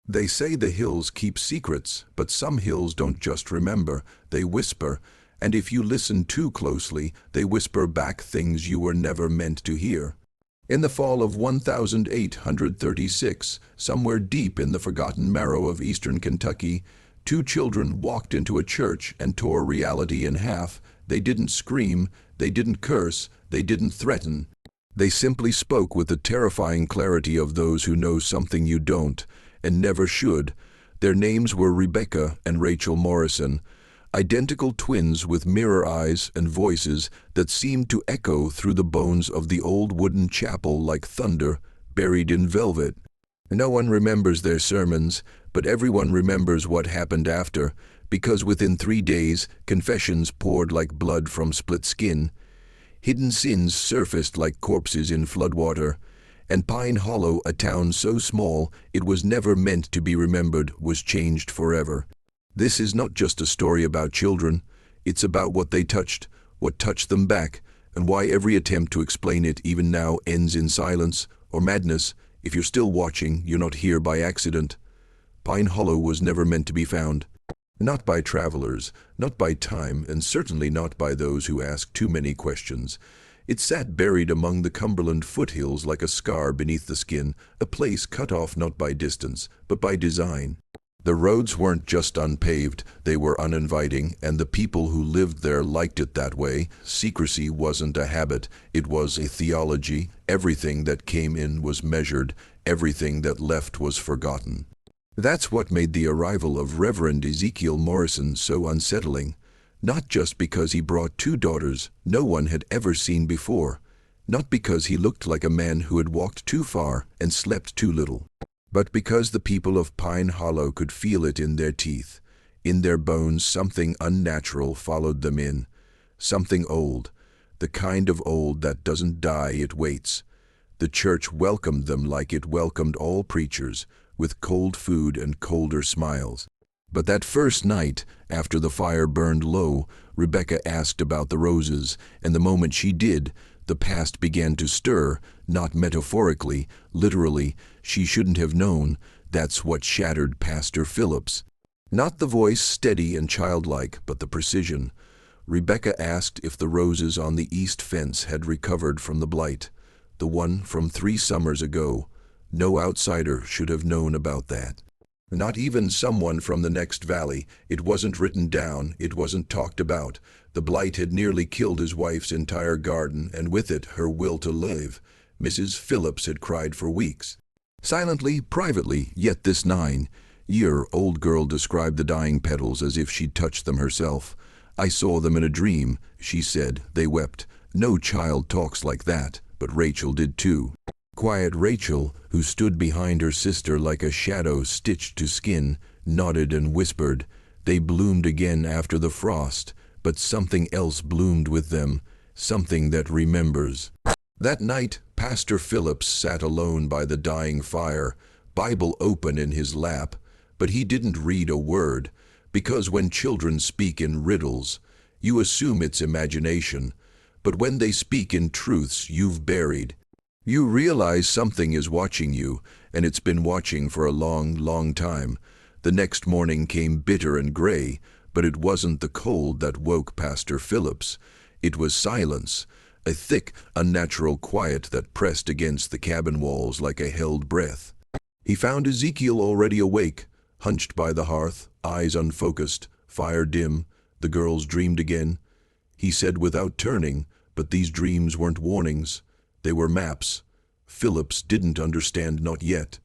They say the hills keep secrets, but some hills don't just remember, they whisper, and if you listen too closely, they whisper back things you were never meant to hear. In the fall of 1836, somewhere deep in the forgotten marrow of eastern Kentucky, two children walked into a church and tore reality in half. They didn't scream, they didn't curse, they didn't threaten. They simply spoke with the terrifying clarity of those who know something you don't, and never should. Their names were Rebecca and Rachel Morrison, identical twins with mirror eyes and voices that seemed to echo through the bones of the old wooden chapel like thunder buried in velvet. No one remembers their sermons, but everyone remembers what happened after, because within 3 days, confessions poured like blood from split skin. Hidden sins surfaced like corpses in floodwater, and Pine Hollow, a town so small it was never meant to be remembered, was changed forever. This is not just a story about children, it's about what they touched, what touched them back, and why every attempt to explain it even now ends in silence or madness. If you're still watching, you're not here by accident. Pine Hollow was never meant to be found. Not by travelers, not by time, and certainly not by those who ask too many questions. It sat buried among the Cumberland foothills like a scar beneath the skin, a place cut off not by distance, but by design. The roads weren't just unpaved, they were uninviting, and the people who lived there liked it that way. Secrecy wasn't a habit, it was a theology. Everything that came in was measured, everything that left was forgotten. That's what made the arrival of Reverend Ezekiel Morrison so unsettling. Not just because he brought 2 daughters no one had ever seen before, not because he looked like a man who had walked too far and slept too little, but because the people of Pine Hollow could feel it in their teeth, in their bones. Something unnatural followed them in, something old, the kind of old that doesn't die, it waits. The church welcomed them like it welcomed all preachers, with cold food and colder smiles. But that first night, after the fire burned low, Rebecca asked about the roses, and the moment she did, the past began to stir, not metaphorically, literally. She shouldn't have known. That's what shattered Pastor Phillips. Not the voice, steady and childlike, but the precision. Rebecca asked if the roses on the east fence had recovered from the blight, the one from 3 summers ago. No outsider should have known about that. Not even someone from the next valley. It wasn't written down, it wasn't talked about. The blight had nearly killed his wife's entire garden, and with it her will to live. Mrs. Phillips had cried for weeks. Silently, privately, yet this 9-year-old girl described the dying petals as if she'd touched them herself. "I saw them in a dream," she said. They wept. No child talks like that, but Rachel did too. Quiet Rachel, who stood behind her sister like a shadow stitched to skin, nodded and whispered. They bloomed again after the frost, but something else bloomed with them, something that remembers. That night, Pastor Phillips sat alone by the dying fire, Bible open in his lap, but he didn't read a word, because when children speak in riddles, you assume it's imagination, but when they speak in truths you've buried, you realize something is watching you, and it's been watching for a long, long time. The next morning came bitter and gray, but it wasn't the cold that woke Pastor Phillips. It was silence, a thick, unnatural quiet that pressed against the cabin walls like a held breath. He found Ezekiel already awake, hunched by the hearth, eyes unfocused, fire dim. The girls dreamed again. He said without turning, but these dreams weren't warnings. They were maps. Phillips didn't understand, not yet.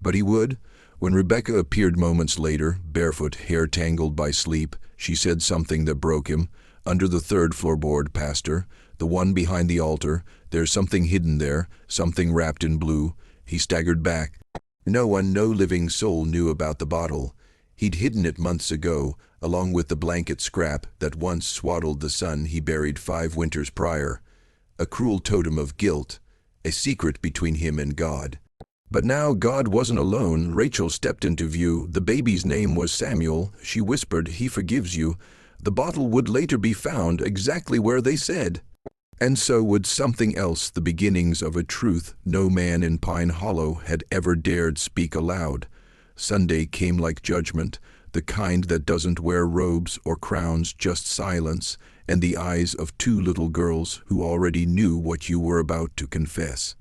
But he would. When Rebecca appeared moments later, barefoot, hair tangled by sleep, she said something that broke him. "Under the 3rd floorboard, Pastor, the one behind the altar, there's something hidden there, something wrapped in blue." He staggered back. No living soul knew about the bottle. He'd hidden it months ago, along with the blanket scrap that once swaddled the son he buried 5 winters prior. A cruel totem of guilt, a secret between him and God. But now God wasn't alone. Rachel stepped into view. The baby's name was Samuel. She whispered, "He forgives you." The bottle would later be found exactly where they said. And so would something else, the beginnings of a truth no man in Pine Hollow had ever dared speak aloud. Sunday came like judgment, the kind that doesn't wear robes or crowns, just silence, and the eyes of two little girls who already knew what you were about to confess.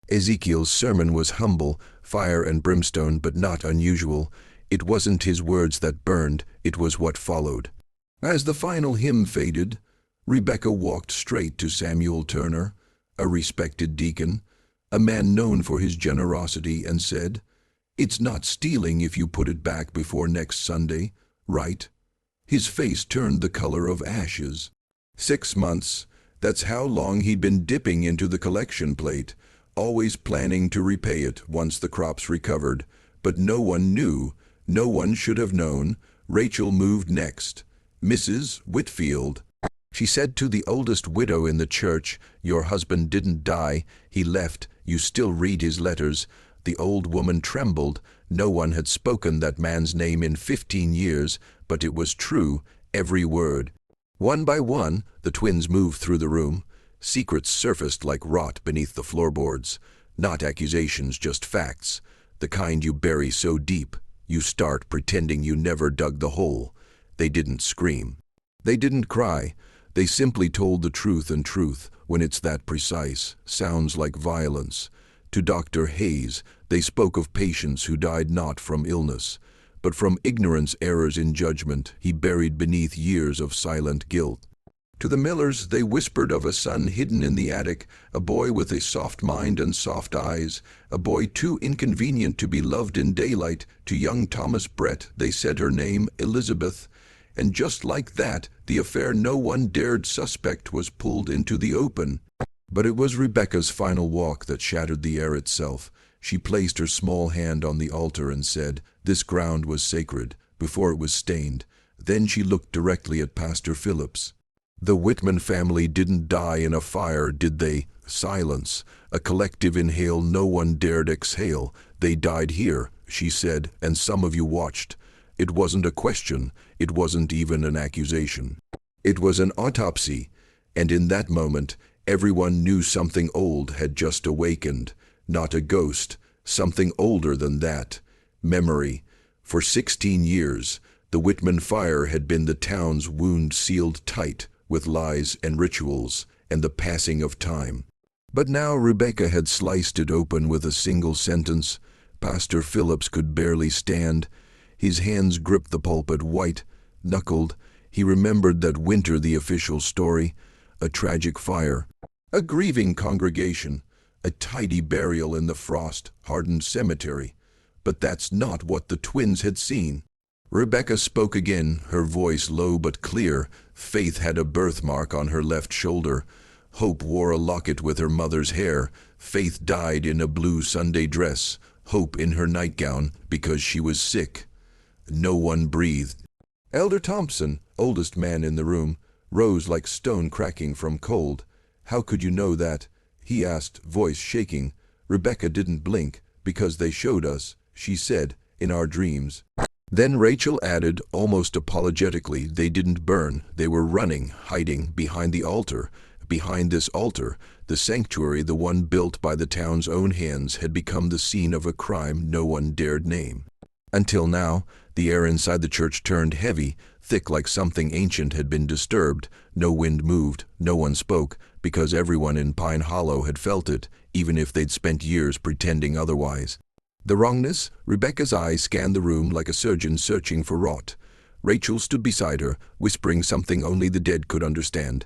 Ezekiel's sermon was humble, fire and brimstone, but not unusual. It wasn't his words that burned, it was what followed. As the final hymn faded, Rebecca walked straight to Samuel Turner, a respected deacon, a man known for his generosity, and said, "It's not stealing if you put it back before next Sunday, right?" His face turned the color of ashes. 6 months, that's how long he'd been dipping into the collection plate, always planning to repay it once the crops recovered. But no one knew, no one should have known. Rachel moved next. Mrs. Whitfield. She said to the oldest widow in the church, "Your husband didn't die, he left, you still read his letters." The old woman trembled. No one had spoken that man's name in 15 years, but it was true, every word. One by one, the twins moved through the room. Secrets surfaced like rot beneath the floorboards. Not accusations, just facts. The kind you bury so deep, you start pretending you never dug the hole. They didn't scream. They didn't cry. They simply told the truth, and truth, when it's that precise, sounds like violence. To Dr. Hayes, they spoke of patients who died not from illness, but from ignorance, errors in judgment he buried beneath years of silent guilt. To the Millers, they whispered of a son hidden in the attic, a boy with a soft mind and soft eyes, a boy too inconvenient to be loved in daylight. To young Thomas Brett, they said her name, Elizabeth. And just like that, the affair no one dared suspect was pulled into the open. But it was Rebecca's final walk that shattered the air itself. She placed her small hand on the altar and said, "This ground was sacred, before it was stained." Then she looked directly at Pastor Phillips. "The Wittman family didn't die in a fire, did they?" Silence. A collective inhale no one dared exhale. "They died here," she said, "and some of you watched." It wasn't a question. It wasn't even an accusation. It was an autopsy. And in that moment, everyone knew something old had just awakened. Not a ghost. Something older than that. Memory. For 16 years, the Wittman fire had been the town's wound sealed tight with lies and rituals and the passing of time. But now Rebecca had sliced it open with a single sentence. Pastor Phillips could barely stand. His hands gripped the pulpit, white-knuckled. He remembered that winter, the official story, a tragic fire, a grieving congregation, a tidy burial in the frost-hardened cemetery. But that's not what the twins had seen. Rebecca spoke again, her voice low but clear. Faith had a birthmark on her left shoulder. Hope wore a locket with her mother's hair. Faith died in a blue Sunday dress. Hope in her nightgown because she was sick. No one breathed. Elder Thompson, oldest man in the room, rose like stone cracking from cold. "How could you know that?" he asked, voice shaking. "Rebecca didn't blink, because they showed us," she said, "in our dreams." Then Rachel added, almost apologetically, "They didn't burn. They were running, hiding, behind the altar. Behind this altar, the sanctuary, the one built by the town's own hands, had become the scene of a crime no one dared name. Until now, the air inside the church turned heavy, thick like something ancient had been disturbed. No wind moved, no one spoke, because everyone in Pine Hollow had felt it, even if they'd spent years pretending otherwise. The wrongness? Rebecca's eyes scanned the room like a surgeon searching for rot. Rachel stood beside her, whispering something only the dead could understand.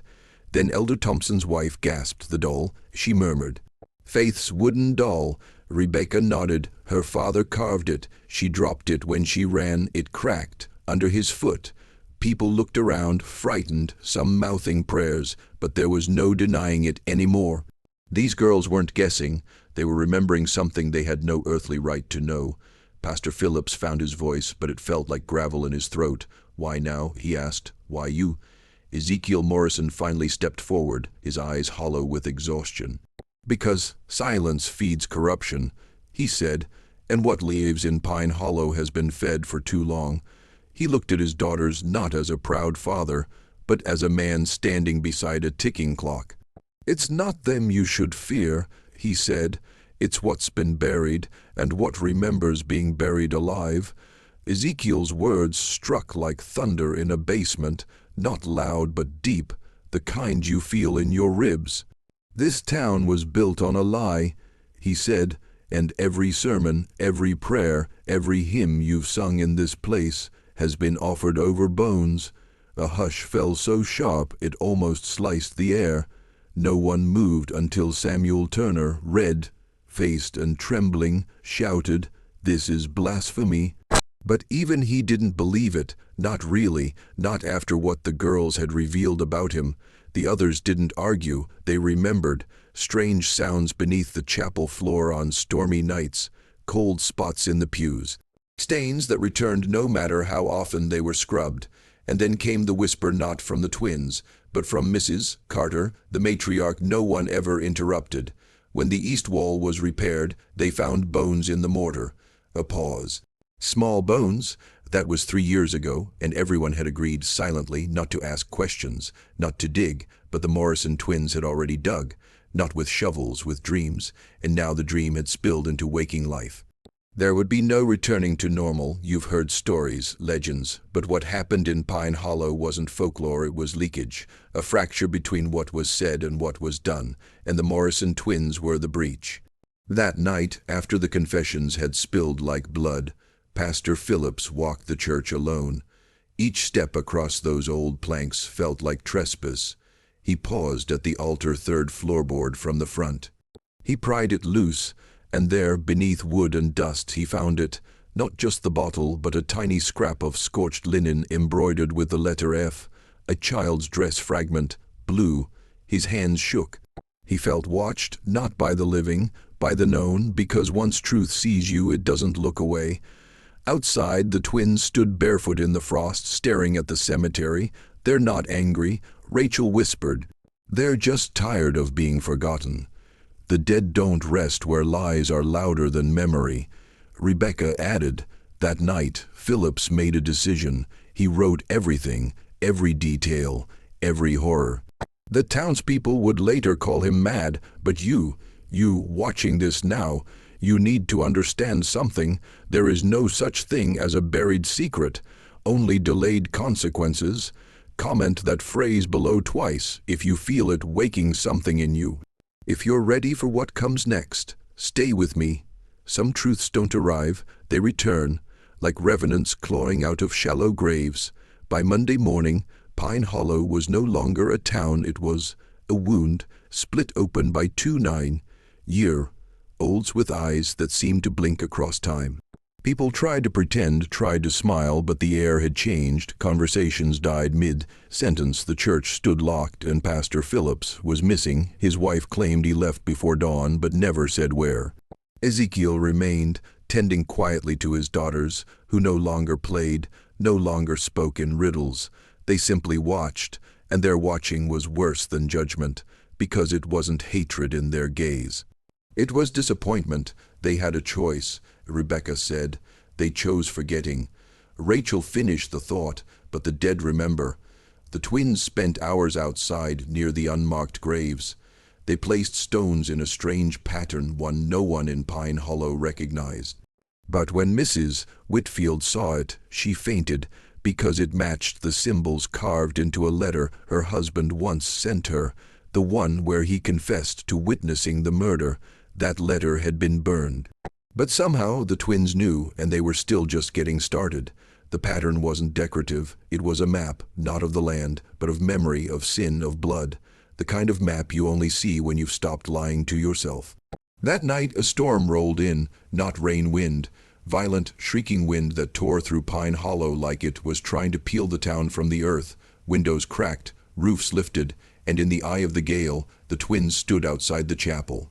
Then Elder Thompson's wife gasped. "The doll," she murmured. "Faith's wooden doll." Rebecca nodded. "Her father carved it. She dropped it when she ran. It cracked under his foot." People looked around, frightened, some mouthing prayers, but there was no denying it anymore. These girls weren't guessing. They were remembering something they had no earthly right to know. Pastor Phillips found his voice, but it felt like gravel in his throat. "Why now?" he asked. "Why you?" Ezekiel Morrison finally stepped forward, his eyes hollow with exhaustion. "Because silence feeds corruption," he said, "and what lives in Pine Hollow has been fed for too long." He looked at his daughters not as a proud father, but as a man standing beside a ticking clock. "It's not them you should fear," he said. It's what's been buried, and what remembers being buried alive. Ezekiel's words struck like thunder in a basement, not loud but deep, the kind you feel in your ribs. This town was built on a lie, he said, and every sermon, every prayer, every hymn you've sung in this place has been offered over bones. A hush fell so sharp it almost sliced the air. No one moved until Samuel Turner, red-faced and trembling, shouted, "This is blasphemy." But even he didn't believe it, not really, not after what the girls had revealed about him. The others didn't argue, they remembered. Strange sounds beneath the chapel floor on stormy nights, cold spots in the pews, stains that returned no matter how often they were scrubbed. And then came the whisper not from the twins, but from Mrs. Carter, the matriarch no one ever interrupted. When the east wall was repaired, they found bones in the mortar. A pause. Small bones? That was 3 years ago, and everyone had agreed silently not to ask questions, not to dig, but the Morrison twins had already dug, not with shovels, with dreams, and now the dream had spilled into waking life. There would be no returning to normal. You've heard stories, legends, but what happened in Pine Hollow wasn't folklore, it was leakage, a fracture between what was said and what was done, and the Morrison twins were the breach. That night, after the confessions had spilled like blood, Pastor Phillips walked the church alone. Each step across those old planks felt like trespass. He paused at the altar third floorboard from the front. He pried it loose, and there, beneath wood and dust, he found it, not just the bottle, but a tiny scrap of scorched linen embroidered with the letter F, a child's dress fragment, blue. His hands shook. He felt watched, not by the living, by the known, because once truth sees you, it doesn't look away. Outside, the twins stood barefoot in the frost, staring at the cemetery. "They're not angry," Rachel whispered. "They're just tired of being forgotten. The dead don't rest where lies are louder than memory." Rebecca added, "That night, Phillips made a decision. He wrote everything, every detail, every horror. The townspeople would later call him mad, but you watching this now, you need to understand something. There is no such thing as a buried secret, only delayed consequences. Comment that phrase below twice if you feel it waking something in you. If you're ready for what comes next, stay with me. Some truths don't arrive, they return, like revenants clawing out of shallow graves. By Monday morning, Pine Hollow was no longer a town, it was a wound, split open by 2 9-year-olds with eyes that seemed to blink across time. People tried to pretend, tried to smile, but the air had changed. Conversations died mid-sentence. The church stood locked, and Pastor Phillips was missing. His wife claimed he left before dawn, but never said where. Ezekiel remained, tending quietly to his daughters, who no longer played, no longer spoke in riddles. They simply watched, and their watching was worse than judgment, because it wasn't hatred in their gaze. It was disappointment. They had a choice, Rebecca said. They chose forgetting. Rachel finished the thought, but the dead remember. The twins spent hours outside near the unmarked graves. They placed stones in a strange pattern one no one in Pine Hollow recognized. But when Mrs. Whitfield saw it, she fainted, because it matched the symbols carved into a letter her husband once sent her, the one where he confessed to witnessing the murder. That letter had been burned. But somehow the twins knew, and they were still just getting started. The pattern wasn't decorative. It was a map, not of the land, but of memory, of sin, of blood. The kind of map you only see when you've stopped lying to yourself. That night a storm rolled in, not rain-wind. Violent, shrieking wind that tore through Pine Hollow like it was trying to peel the town from the earth. Windows cracked, roofs lifted, and in the eye of the gale, the twins stood outside the chapel.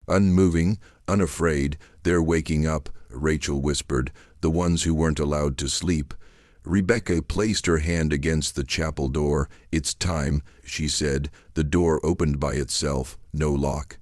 Unmoving, unafraid, "They're waking up," Rachel whispered, "the ones who weren't allowed to sleep." Rebecca placed her hand against the chapel door. "It's time," she said. The door opened by itself, no lock.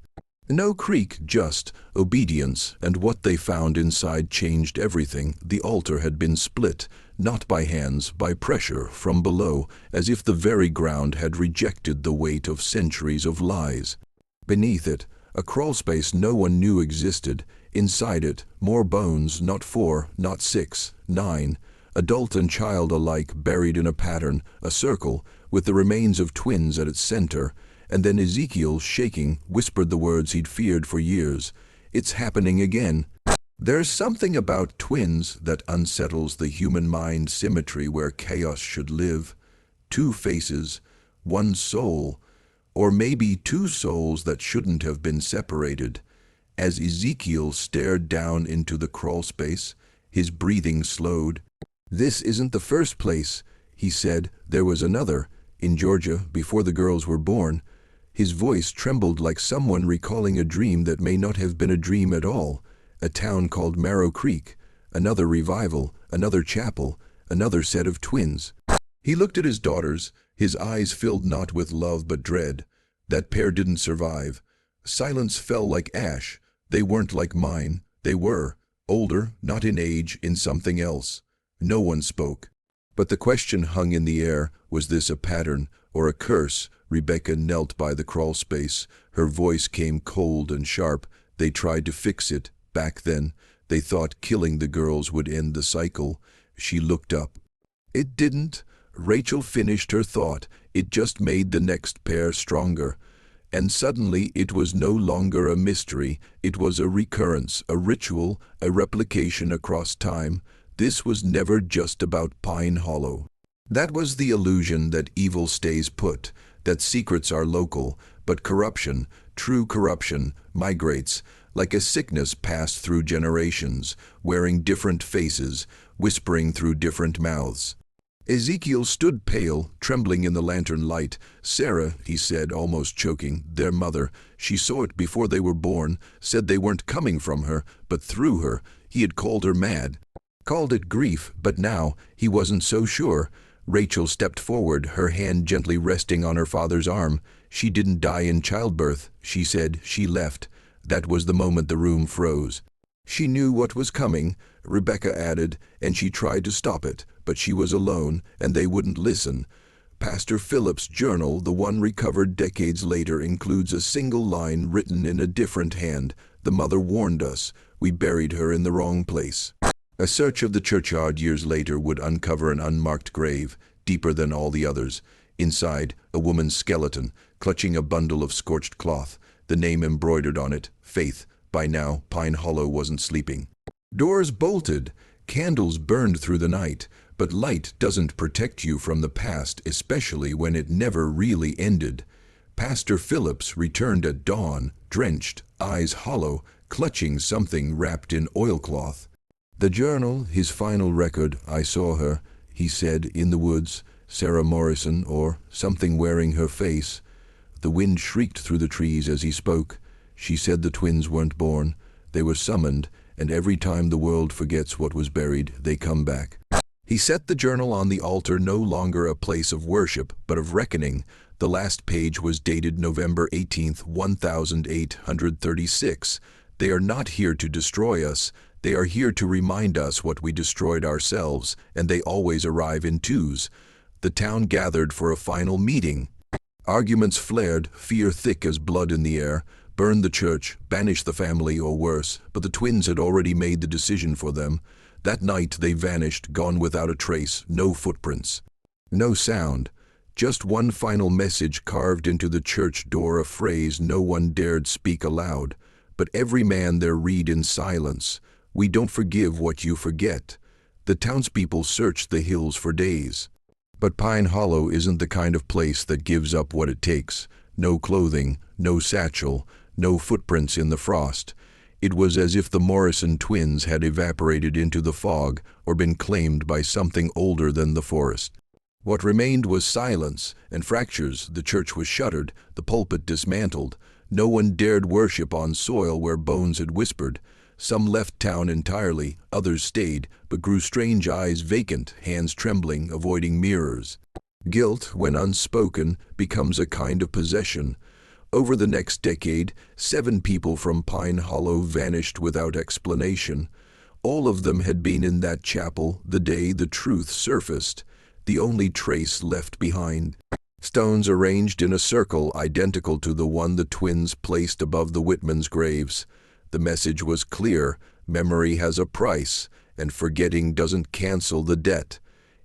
No creak, just obedience, and what they found inside changed everything. The altar had been split, not by hands, by pressure from below, as if the very ground had rejected the weight of centuries of lies. Beneath it, A crawlspace no one knew existed. Inside it, more bones, not 4, not 6, 9, adult and child alike buried in a pattern, a circle, with the remains of twins at its center. And then Ezekiel, shaking, whispered the words he'd feared for years. "It's happening again." There's something about twins that unsettles the human mind symmetry where chaos should live. Two faces, one soul, or maybe two souls that shouldn't have been separated. As Ezekiel stared down into the crawlspace, his breathing slowed. "This isn't the first place," he said. "There was another, in Georgia, before the girls were born." His voice trembled like someone recalling a dream that may not have been a dream at all. A town called Marrow Creek, another revival, another chapel, another set of twins. He looked at his daughters, his eyes filled not with love but dread. That pair didn't survive. Silence fell like ash. They weren't like mine. They were. Older, not in age, in something else. No one spoke. But the question hung in the air, was this a pattern or a curse? Rebecca knelt by the crawlspace. Her voice came cold and sharp. They tried to fix it. Back then, they thought killing the girls would end the cycle. She looked up. It didn't. Rachel finished her thought. It just made the next pair stronger. And suddenly it was no longer a mystery. It was a recurrence, a ritual, a replication across time. This was never just about Pine Hollow. That was the illusion that evil stays put, that secrets are local, but corruption, true corruption, migrates, like a sickness passed through generations, wearing different faces, whispering through different mouths. Ezekiel stood pale, trembling in the lantern light. "Sarah," he said, almost choking, "their mother. She saw it before they were born, said they weren't coming from her, but through her. He had called her mad. Called it grief, but now he wasn't so sure." Rachel stepped forward, her hand gently resting on her father's arm. "She didn't die in childbirth," she said. "She left." That was the moment the room froze. "She knew what was coming," Rebecca added, "and she tried to stop it, but she was alone, and they wouldn't listen." Pastor Philip's journal, the one recovered decades later, includes a single line written in a different hand. "The mother warned us. We buried her in the wrong place." A search of the churchyard years later would uncover an unmarked grave, deeper than all the others. Inside, a woman's skeleton, clutching a bundle of scorched cloth, the name embroidered on it, Faith. By now, Pine Hollow wasn't sleeping. Doors bolted, candles burned through the night, but light doesn't protect you from the past, especially when it never really ended. Pastor Phillips returned at dawn, drenched, eyes hollow, clutching something wrapped in oilcloth. The journal, his final record. "I saw her," he said, "in the woods, Sarah Morrison, or something wearing her face." The wind shrieked through the trees as he spoke. She said the twins weren't born. They were summoned, and every time the world forgets what was buried, they come back. He set the journal on the altar, no longer a place of worship, but of reckoning. The last page was dated November 18th, 1836. "They are not here to destroy us. They are here to remind us what we destroyed ourselves, and they always arrive in twos." The town gathered for a final meeting. Arguments flared, fear thick as blood in the air. Burn the church, banish the family, or worse, but the twins had already made the decision for them. That night they vanished, gone without a trace, no footprints. No sound. Just one final message carved into the church door, a phrase no one dared speak aloud. But every man there read in silence, "We don't forgive what you forget." The townspeople searched the hills for days. But Pine Hollow isn't the kind of place that gives up what it takes. No clothing, no satchel, no footprints in the frost. It was as if the Morrison twins had evaporated into the fog or been claimed by something older than the forest. What remained was silence and fractures. The church was shuttered, the pulpit dismantled. No one dared worship on soil where bones had whispered. Some left town entirely, others stayed, but grew strange eyes vacant, hands trembling, avoiding mirrors. Guilt, when unspoken, becomes a kind of possession. Over the next decade, 7 people from Pine Hollow vanished without explanation. All of them had been in that chapel the day the truth surfaced, the only trace left behind. Stones arranged in a circle identical to the one the twins placed above the Wittmans' graves. The message was clear: memory has a price, and forgetting doesn't cancel the debt.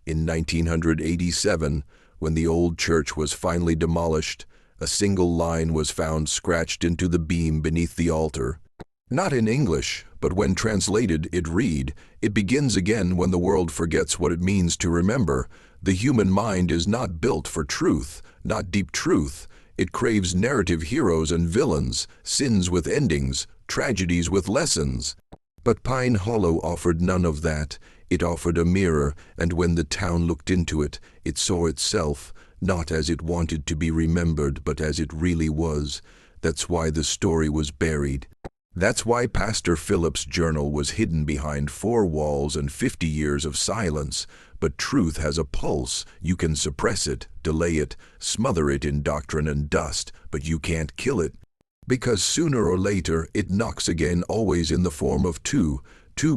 In 1987, when the old church was finally demolished, a single line was found scratched into the beam beneath the altar. Not in English, but when translated, it read, "It begins again when the world forgets what it means to remember. The human mind is not built for truth, not deep truth. It craves narrative heroes and villains, sins with endings, tragedies with lessons." But Pine Hollow offered none of that. It offered a mirror, and when the town looked into it, it saw itself, not as it wanted to be remembered, but as it really was. That's why the story was buried. That's why Pastor Philip's journal was hidden behind 4 walls and 50 years of silence. But truth has a pulse. You can suppress it, delay it, smother it in doctrine and dust, but you can't kill it. Because sooner or later it knocks again, always in the form of two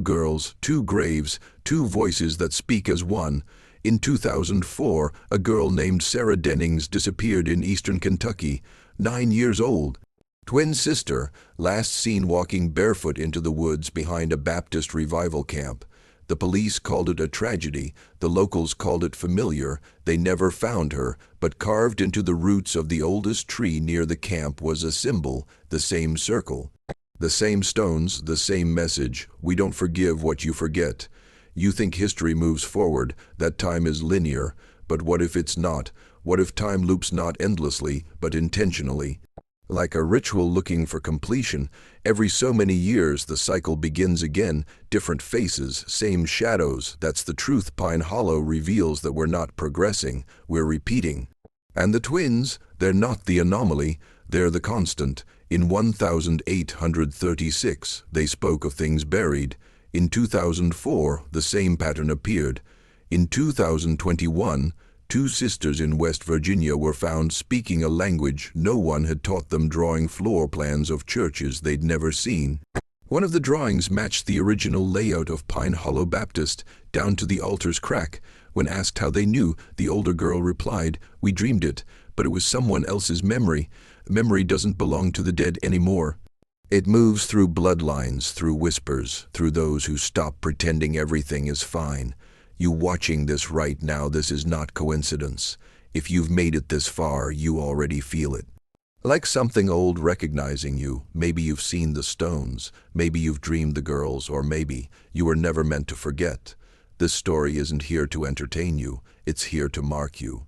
girls, 2 graves, 2 voices that speak as one. In 2004, a girl named Sarah Dennings disappeared in eastern Kentucky, 9 years old. Twin sister, last seen walking barefoot into the woods behind a Baptist revival camp. The police called it a tragedy, the locals called it familiar. They never found her, but carved into the roots of the oldest tree near the camp was a symbol, the same circle. The same stones, the same message: we don't forgive what you forget. You think history moves forward, that time is linear, but what if it's not? What if time loops not endlessly, but intentionally? Like a ritual looking for completion, every so many years the cycle begins again, different faces, same shadows. That's the truth. Pine Hollow reveals that we're not progressing, we're repeating. And the twins, they're not the anomaly, they're the constant. In 1836, they spoke of things buried. In 2004, the same pattern appeared. In 2021, 2 sisters in West Virginia were found speaking a language no one had taught them, drawing floor plans of churches they'd never seen. One of the drawings matched the original layout of Pine Hollow Baptist, down to the altar's crack. When asked how they knew, the older girl replied, "We dreamed it, but it was someone else's memory. Memory doesn't belong to the dead anymore. It moves through bloodlines, through whispers, through those who stop pretending everything is fine. You watching this right now, this is not coincidence. If you've made it this far, you already feel it. Like something old recognizing you. Maybe you've seen the stones, maybe you've dreamed the girls, or maybe you were never meant to forget. This story isn't here to entertain you, it's here to mark you.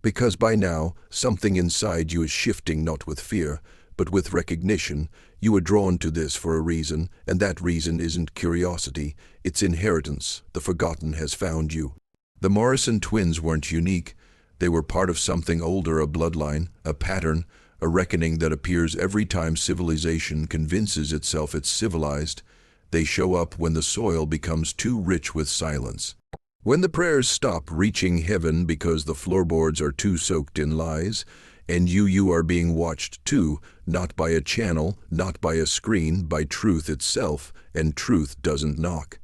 Because by now, something inside you is shifting, not with fear, but with recognition. You were drawn to this for a reason, and that reason isn't curiosity, it's inheritance. The forgotten has found you. The Morrison twins weren't unique. They were part of something older, a bloodline, a pattern, a reckoning that appears every time civilization convinces itself it's civilized. They show up when the soil becomes too rich with silence. When the prayers stop reaching heaven because the floorboards are too soaked in lies, and you are being watched too, not by a channel, not by a screen, by truth itself, and truth doesn't knock.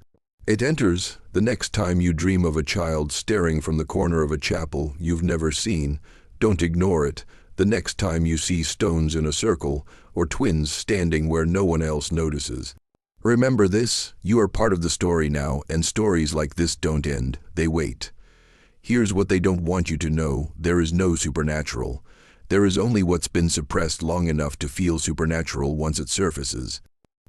It enters. The next time you dream of a child staring from the corner of a chapel you've never seen, don't ignore it. The next time you see stones in a circle, or twins standing where no one else notices, remember this: you are part of the story now, and stories like this don't end, they wait. Here's what they don't want you to know: there is no supernatural. There is only what's been suppressed long enough to feel supernatural once it surfaces.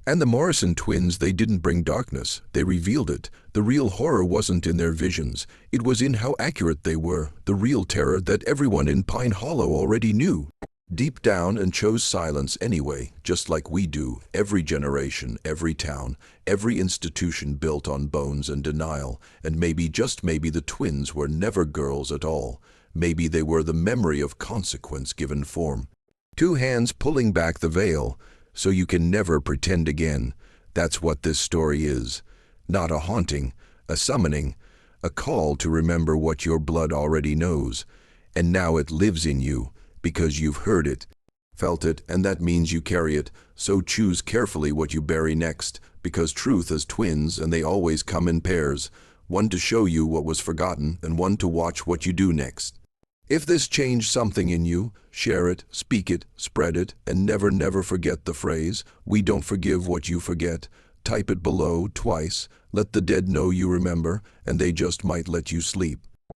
And the Morrison twins, they didn't bring darkness, they revealed it. The real horror wasn't in their visions, it was in how accurate they were, the real terror that everyone in Pine Hollow already knew. Deep down, and chose silence anyway, just like we do, every generation, every town, every institution built on bones and denial. And maybe, just maybe, the twins were never girls at all. Maybe they were the memory of consequence given form. 2 hands pulling back the veil, so you can never pretend again. That's what this story is. Not a haunting, a summoning, a call to remember what your blood already knows. And now it lives in you, because you've heard it, felt it, and that means you carry it. So choose carefully what you bury next, because truth is twins, and they always come in pairs. One to show you what was forgotten, and one to watch what you do next. If this changed something in you, share it, speak it, spread it, and never, never forget the phrase, "We don't forgive what you forget." Type it below twice. Let the dead know you remember, and they just might let you sleep.